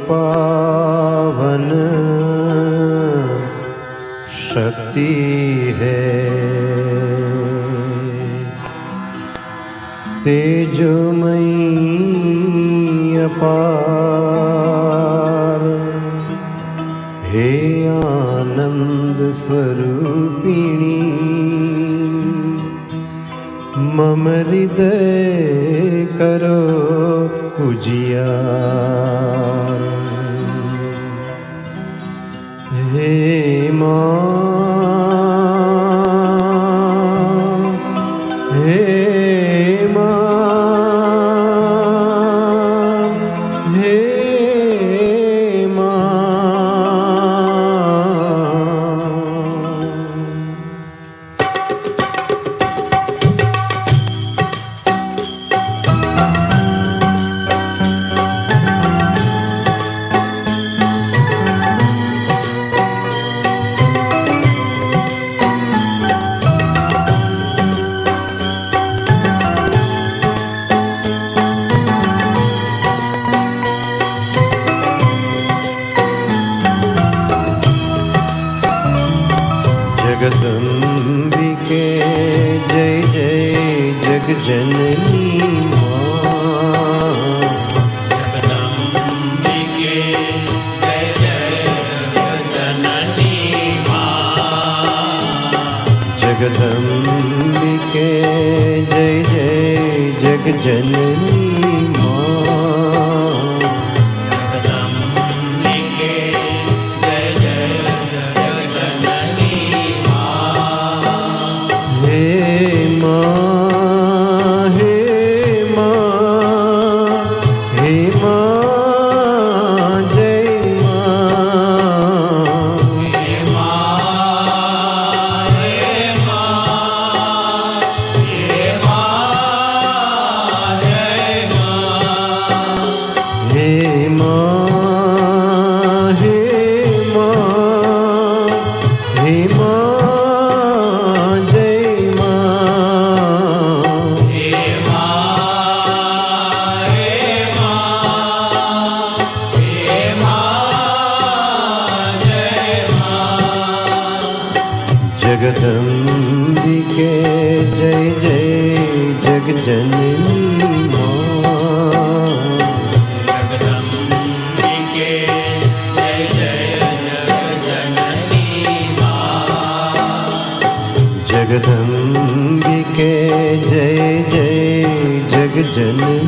पावन शक्ति है, तेजोमयी अपार, हे आनंद स्वरूपिणी, मम हृदय करो उजियार। हे माँ, हे माँ, हे माँ। जगदम्बिके जय जय जगजननी माँ। जगदम्बिके जय जय जगजननी माँ। जगदम्बिके जय जय जगजननी जगदम्बिके जय जय जगजननी माँ। जगदम्बिके जय जय जगजननी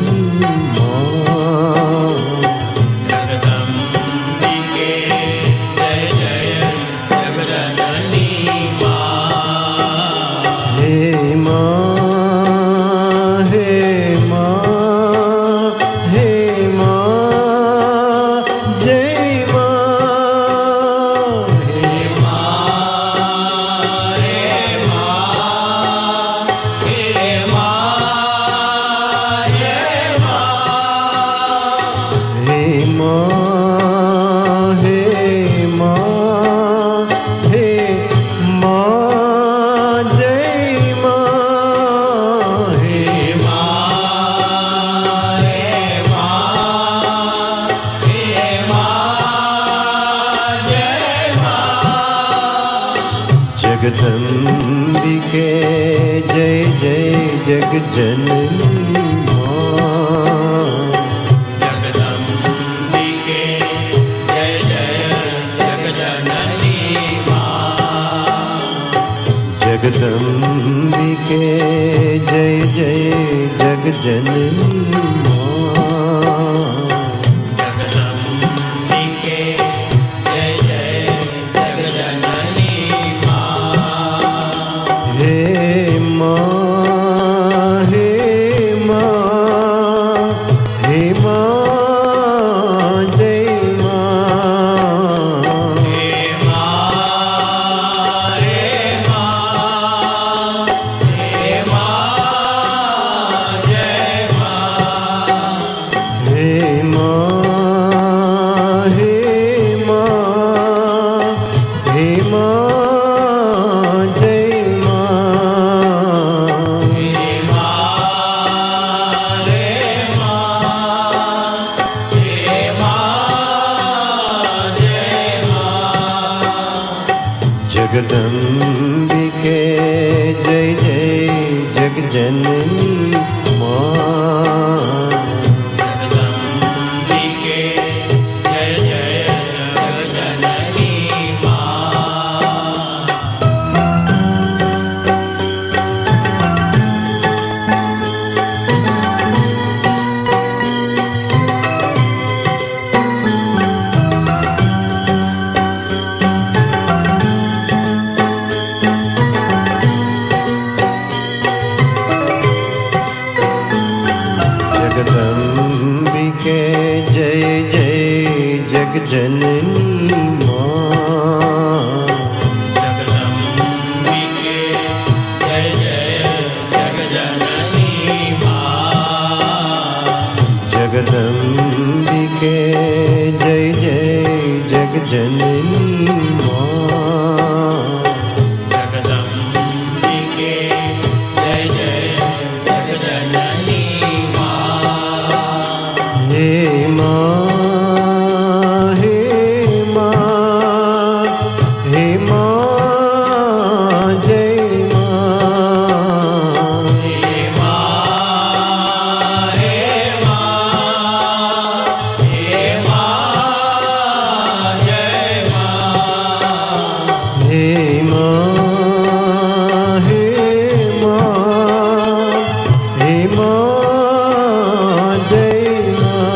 माँ। जगदम्बिके जय जय जगजननी माँ। जगदम्बिके जय जय जगजननी माँ। जगदम्बिके जय जय जगजननी माँ। जगदम्बिके जय जय जगजननी माँ। जगदम्बिके जय जय जगजननी माँ। जगदम्बिके जय जय जगजननी माँ। जगदम्बिके जय जय जगजननी माँ। जगदम्बिके जय जय जगजननी माँ। जगदम्बिके जय जय जगजननी माँ। जगदम्बिके जय जय जगजननी माँ। हे माँ, हे माँ, हे माँ जय माँ। हे माँ, हे माँ, हे माँ जय माँ। हे माँ, हे माँ, हे माँ जय माँ।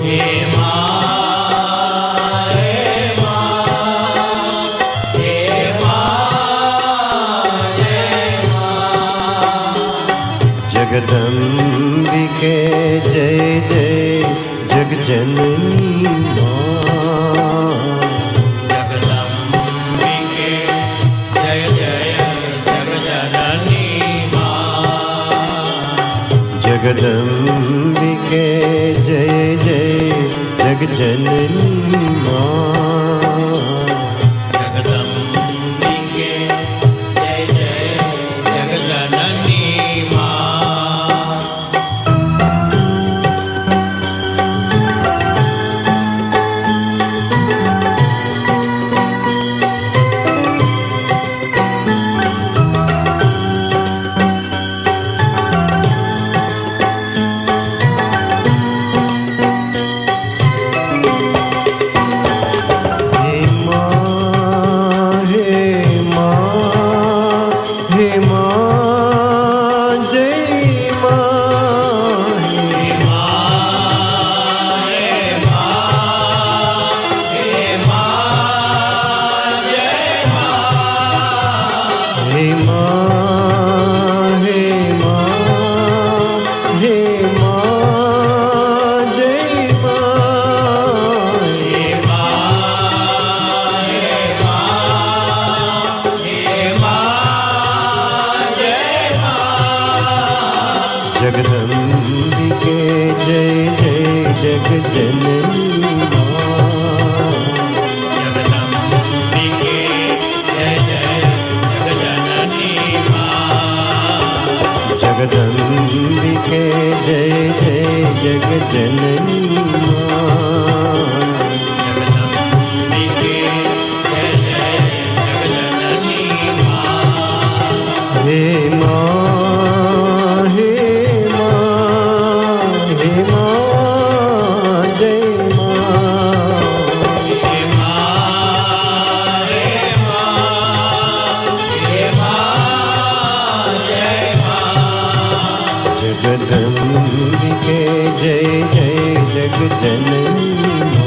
हे माँ, हे माँ, हे माँ जय माँ। जगदम्बिके जय जय जगजननी माँ। जगदम्बिके जय जय जगजननी माँ। जगदम्बिके जय जय जगजननी माँ। जगदम्बिके जय जय जगजननी माँ। हे माँ, हे माँ, हे माँ जय माँ। हे माँ, हे माँ, हे माँ जय माँ। हे माँ, हे माँ, हे माँ जय माँ। हे माँ, हे माँ, हे माँ जय माँ। जगदम्बिके जय जय जगजननी माँ। जगदम्बिके जय जय जगजननी माँ। जगदम्बिके जय जय जगजननी माँ। जगदम्बिके जय जय जगजननी माँ। हे माँ, हे माँ, हे माँ जय माँ। हे माँ, हे माँ, हे माँ जय माँ। जगदम्बिके जय जय जगजननी